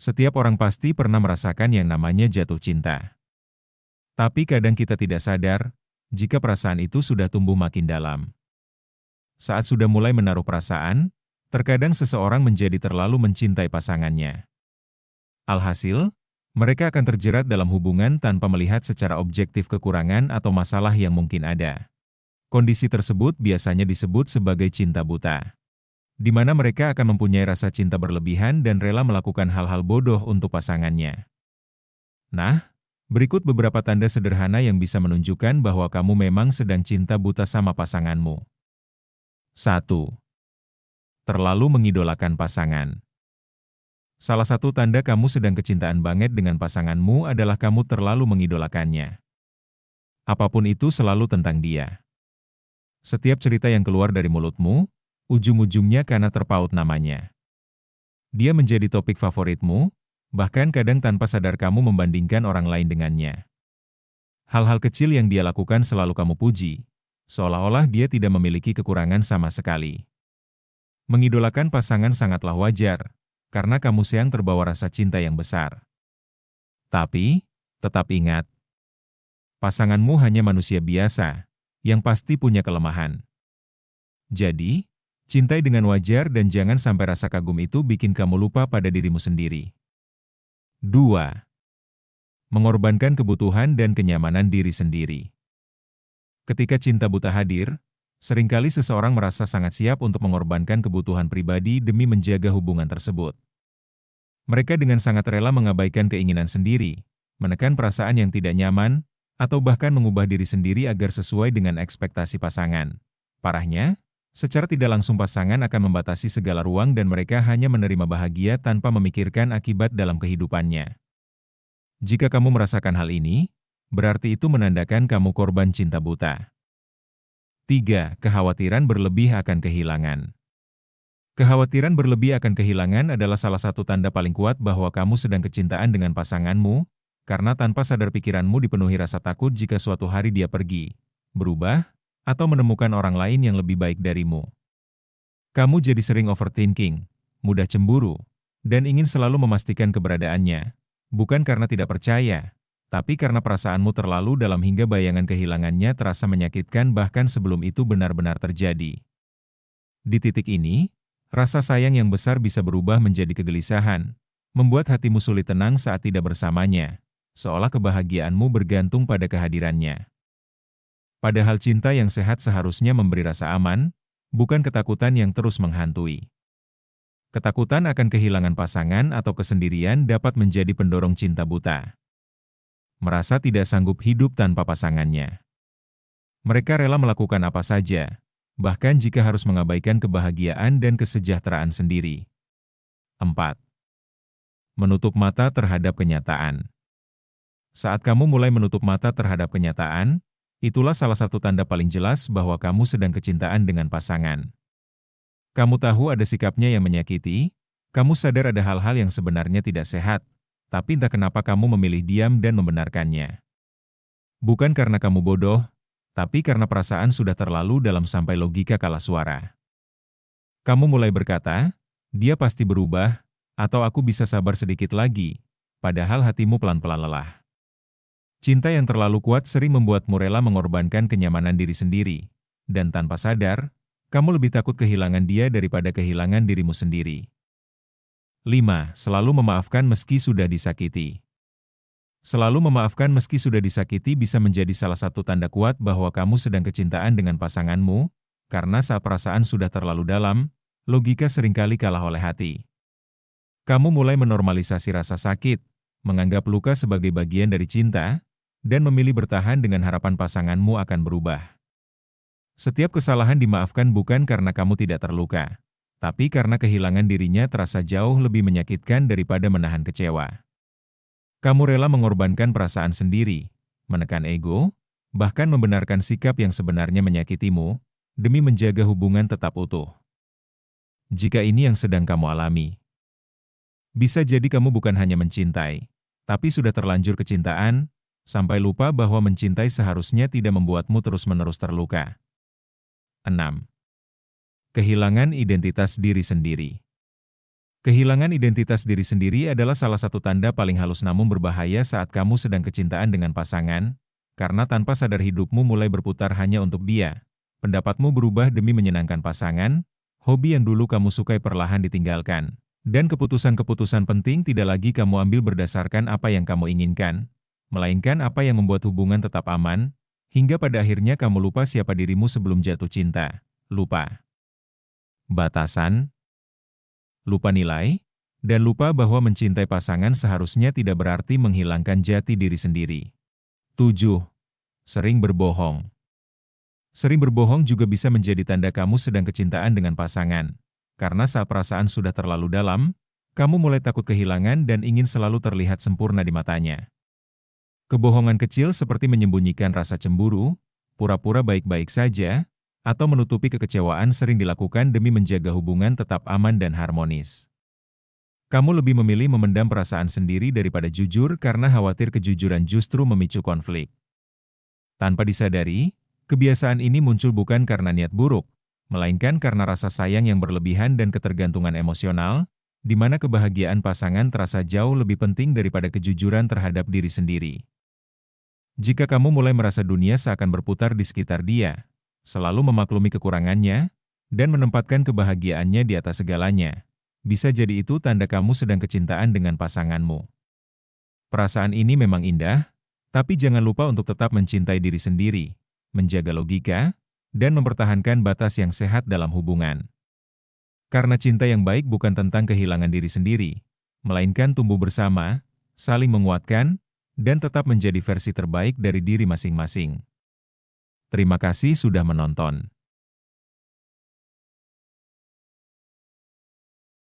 Setiap orang pasti pernah merasakan yang namanya jatuh cinta. Tapi kadang kita tidak sadar, jika perasaan itu sudah tumbuh makin dalam. Saat sudah mulai menaruh perasaan, terkadang seseorang menjadi terlalu mencintai pasangannya. Alhasil, mereka akan terjerat dalam hubungan tanpa melihat secara objektif kekurangan atau masalah yang mungkin ada. Kondisi tersebut biasanya disebut sebagai cinta buta, di mana mereka akan mempunyai rasa cinta berlebihan dan rela melakukan hal-hal bodoh untuk pasangannya. Nah, berikut beberapa tanda sederhana yang bisa menunjukkan bahwa kamu memang sedang cinta buta sama pasanganmu. 1. Terlalu mengidolakan pasangan. Salah satu tanda kamu sedang kecintaan banget dengan pasanganmu adalah kamu terlalu mengidolakannya. Apapun itu selalu tentang dia. Setiap cerita yang keluar dari mulutmu, ujung-ujungnya karena terpaut namanya. Dia menjadi topik favoritmu, bahkan kadang tanpa sadar kamu membandingkan orang lain dengannya. Hal-hal kecil yang dia lakukan selalu kamu puji, seolah-olah dia tidak memiliki kekurangan sama sekali. Mengidolakan pasangan sangatlah wajar, karena kamu sedang terbawa rasa cinta yang besar. Tapi, tetap ingat, pasanganmu hanya manusia biasa, yang pasti punya kelemahan. Jadi, cintai dengan wajar dan jangan sampai rasa kagum itu bikin kamu lupa pada dirimu sendiri. 2. Mengorbankan kebutuhan dan kenyamanan diri sendiri. Ketika cinta buta hadir, seringkali seseorang merasa sangat siap untuk mengorbankan kebutuhan pribadi demi menjaga hubungan tersebut. Mereka dengan sangat rela mengabaikan keinginan sendiri, menekan perasaan yang tidak nyaman, atau bahkan mengubah diri sendiri agar sesuai dengan ekspektasi pasangan. Parahnya, secara tidak langsung pasangan akan membatasi segala ruang dan mereka hanya menerima bahagia tanpa memikirkan akibat dalam kehidupannya. Jika kamu merasakan hal ini, berarti itu menandakan kamu korban cinta buta. 3. Kekhawatiran berlebih akan kehilangan. Kekhawatiran berlebih akan kehilangan adalah salah satu tanda paling kuat bahwa kamu sedang kecintaan dengan pasanganmu, karena tanpa sadar pikiranmu dipenuhi rasa takut jika suatu hari dia pergi, berubah, atau menemukan orang lain yang lebih baik darimu. Kamu jadi sering overthinking, mudah cemburu, dan ingin selalu memastikan keberadaannya, bukan karena tidak percaya, tapi karena perasaanmu terlalu dalam hingga bayangan kehilangannya terasa menyakitkan bahkan sebelum itu benar-benar terjadi. Di titik ini, rasa sayang yang besar bisa berubah menjadi kegelisahan, membuat hatimu sulit tenang saat tidak bersamanya, seolah kebahagiaanmu bergantung pada kehadirannya. Padahal cinta yang sehat seharusnya memberi rasa aman, bukan ketakutan yang terus menghantui. Ketakutan akan kehilangan pasangan atau kesendirian dapat menjadi pendorong cinta buta. Merasa tidak sanggup hidup tanpa pasangannya. Mereka rela melakukan apa saja, bahkan jika harus mengabaikan kebahagiaan dan kesejahteraan sendiri. 4. Menutup mata terhadap kenyataan. Saat kamu mulai menutup mata terhadap kenyataan, itulah salah satu tanda paling jelas bahwa kamu sedang kecintaan dengan pasangan. Kamu tahu ada sikapnya yang menyakiti, kamu sadar ada hal-hal yang sebenarnya tidak sehat, tapi entah kenapa kamu memilih diam dan membenarkannya. Bukan karena kamu bodoh, tapi karena perasaan sudah terlalu dalam sampai logika kalah suara. Kamu mulai berkata, dia pasti berubah, atau aku bisa sabar sedikit lagi, padahal hatimu pelan-pelan lelah. Cinta yang terlalu kuat sering membuatmu rela mengorbankan kenyamanan diri sendiri, dan tanpa sadar, kamu lebih takut kehilangan dia daripada kehilangan dirimu sendiri. 5. Selalu memaafkan meski sudah disakiti. Selalu memaafkan meski sudah disakiti bisa menjadi salah satu tanda kuat bahwa kamu sedang kecintaan dengan pasanganmu, karena saat perasaan sudah terlalu dalam, logika seringkali kalah oleh hati. Kamu mulai menormalisasi rasa sakit, menganggap luka sebagai bagian dari cinta, dan memilih bertahan dengan harapan pasanganmu akan berubah. Setiap kesalahan dimaafkan bukan karena kamu tidak terluka, tapi karena kehilangan dirinya terasa jauh lebih menyakitkan daripada menahan kecewa. Kamu rela mengorbankan perasaan sendiri, menekan ego, bahkan membenarkan sikap yang sebenarnya menyakitimu, demi menjaga hubungan tetap utuh. Jika ini yang sedang kamu alami, bisa jadi kamu bukan hanya mencintai, tapi sudah terlanjur kecintaan, sampai lupa bahwa mencintai seharusnya tidak membuatmu terus-menerus terluka. 6. Kehilangan identitas diri sendiri. Kehilangan identitas diri sendiri adalah salah satu tanda paling halus namun berbahaya saat kamu sedang kecintaan dengan pasangan, karena tanpa sadar hidupmu mulai berputar hanya untuk dia. Pendapatmu berubah demi menyenangkan pasangan, hobi yang dulu kamu sukai perlahan ditinggalkan, dan keputusan-keputusan penting tidak lagi kamu ambil berdasarkan apa yang kamu inginkan, melainkan apa yang membuat hubungan tetap aman, hingga pada akhirnya kamu lupa siapa dirimu sebelum jatuh cinta. Lupa batasan, lupa nilai, dan lupa bahwa mencintai pasangan seharusnya tidak berarti menghilangkan jati diri sendiri. 7. Sering berbohong. Sering berbohong juga bisa menjadi tanda kamu sedang kecintaan dengan pasangan. Karena saat perasaan sudah terlalu dalam, kamu mulai takut kehilangan dan ingin selalu terlihat sempurna di matanya. Kebohongan kecil seperti menyembunyikan rasa cemburu, pura-pura baik-baik saja, atau menutupi kekecewaan sering dilakukan demi menjaga hubungan tetap aman dan harmonis. Kamu lebih memilih memendam perasaan sendiri daripada jujur karena khawatir kejujuran justru memicu konflik. Tanpa disadari, kebiasaan ini muncul bukan karena niat buruk, melainkan karena rasa sayang yang berlebihan dan ketergantungan emosional, di mana kebahagiaan pasangan terasa jauh lebih penting daripada kejujuran terhadap diri sendiri. Jika kamu mulai merasa dunia seakan berputar di sekitar dia, selalu memaklumi kekurangannya, dan menempatkan kebahagiaannya di atas segalanya, bisa jadi itu tanda kamu sedang kecintaan dengan pasanganmu. Perasaan ini memang indah, tapi jangan lupa untuk tetap mencintai diri sendiri, menjaga logika, dan mempertahankan batas yang sehat dalam hubungan. Karena cinta yang baik bukan tentang kehilangan diri sendiri, melainkan tumbuh bersama, saling menguatkan, dan tetap menjadi versi terbaik dari diri masing-masing. Terima kasih sudah menonton.